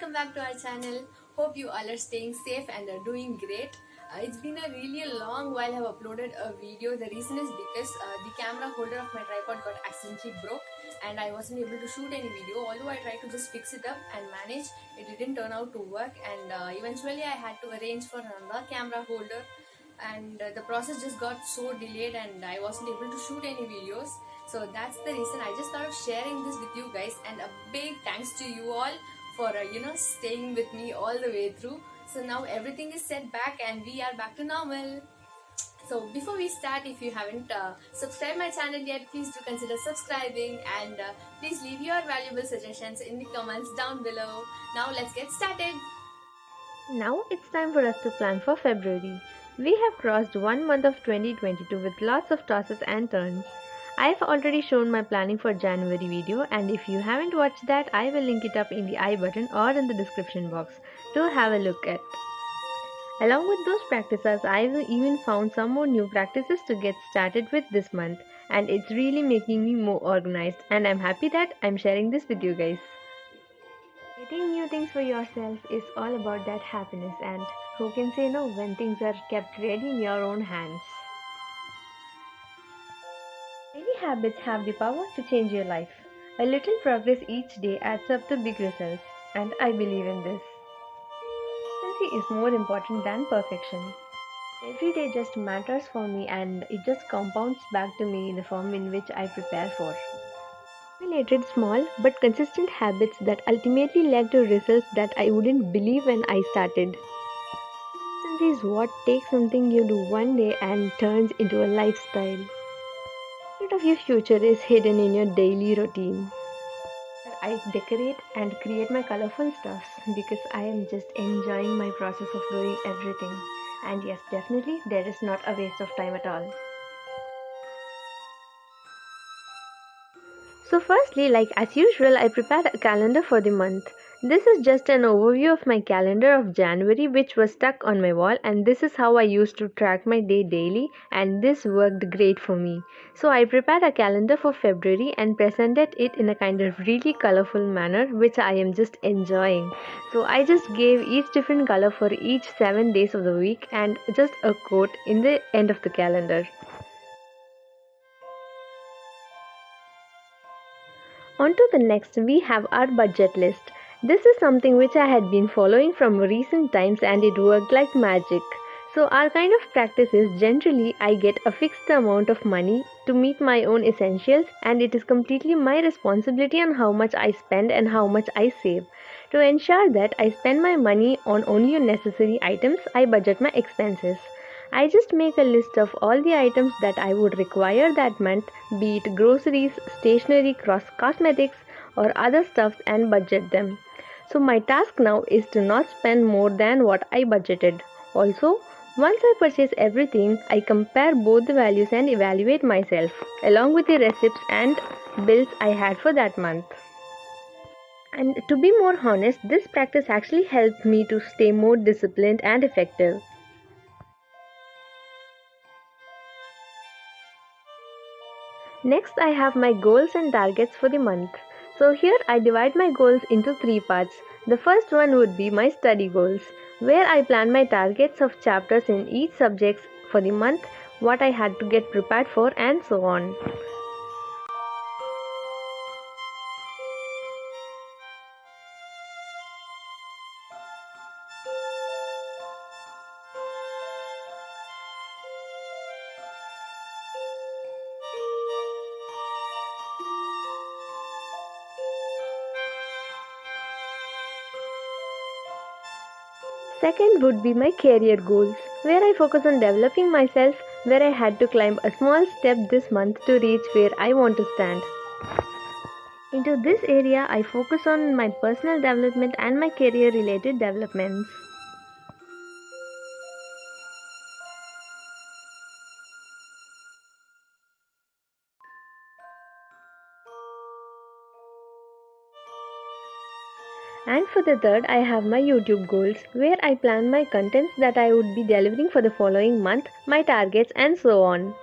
welcome back to our channel. Hope you all are staying safe and are doing great. It's been a really long while I've uploaded a video. The reason is because the camera holder of my tripod got accidentally broke and I wasn't able to shoot any video. Although I tried to just fix it up and manage, it didn't turn out to work, and eventually I had to arrange for another camera holder, and the process just got so delayed and I wasn't able to shoot any videos. So that's the reason I just thought of sharing this with you guys, and a big thanks to you all for staying with me all the way through. So now everything is set back and we are back to normal. So before we start, if you haven't subscribed my channel yet, please do consider subscribing, and please leave your valuable suggestions in the comments down below. Now let's get started. Now it's time for us to plan for February. We have crossed 1 month of 2022 with lots of tosses and turns. I've already shown my planning for January video, and if you haven't watched that, I will link it up in the I button or in the description box to have a look at. Along with those practices, I've even found some more new practices to get started with this month, and it's really making me more organized, and I'm happy that I'm sharing this with you guys. Getting new things for yourself is all about that happiness, and who can say no when things are kept ready in your own hands. Daily habits have the power to change your life. A little progress each day adds up to big results, and I believe in this. Consistency is more important than perfection. Every day just matters for me, and it just compounds back to me in the form in which I prepare for. Related small but consistent habits that ultimately led to results that I wouldn't believe when I started. Consistency is what takes something you do one day and turns into a lifestyle. The secret of your future is hidden in your daily routine. I decorate and create my colorful stuffs because I am just enjoying my process of doing everything. And yes, definitely there is not a waste of time at all. So firstly, like as usual, I prepared a calendar for the month. This is just an overview of my calendar of January, which was stuck on my wall, and this is how I used to track my day daily, and this worked great for me. So I prepared a calendar for February and presented it in a kind of really colorful manner, which I am just enjoying. So I just gave each different color for each 7 days of the week and just a quote in the end of the calendar. On to the next, we have our budget list. This is something which I had been following from recent times and it worked like magic. So our kind of practice is generally I get a fixed amount of money to meet my own essentials, and it is completely my responsibility on how much I spend and how much I save. To ensure that I spend my money on only necessary items, I budget my expenses. I just make a list of all the items that I would require that month, be it groceries, stationery, cosmetics, or other stuffs, and budget them. So my task now is to not spend more than what I budgeted. Also, once I purchase everything, I compare both the values and evaluate myself, along with the receipts and bills I had for that month. And to be more honest, this practice actually helped me to stay more disciplined and effective. Next, I have my goals and targets for the month. So here I divide my goals into 3 parts. The first one would be my study goals, where I plan my targets of chapters in each subject for the month, what I had to get prepared for, and so on. Second would be my career goals, where I focus on developing myself, where I had to climb a small step this month to reach where I want to stand. Into this area, I focus on my personal development and my career related developments. And for the third, I have my YouTube goals, where I plan my contents that I would be delivering for the following month, my targets, and so on.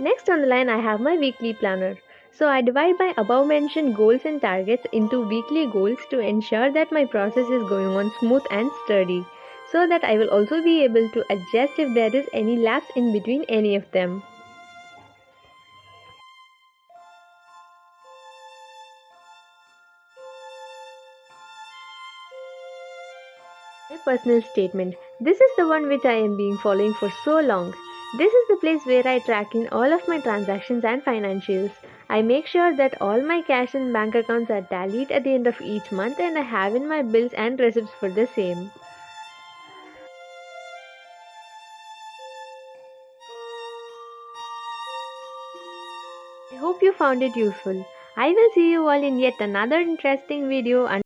Next on the line, I have my weekly planner. So I divide my above mentioned goals and targets into weekly goals to ensure that my process is going on smooth and sturdy, so that I will also be able to adjust if there is any lapse in between any of them. My personal statement. This is the one which I am being following for so long. This is the place where I track in all of my transactions and financials. I make sure that all my cash and bank accounts are tallied at the end of each month and I have in my bills and receipts for the same. I hope you found it useful. I will see you all in yet another interesting video.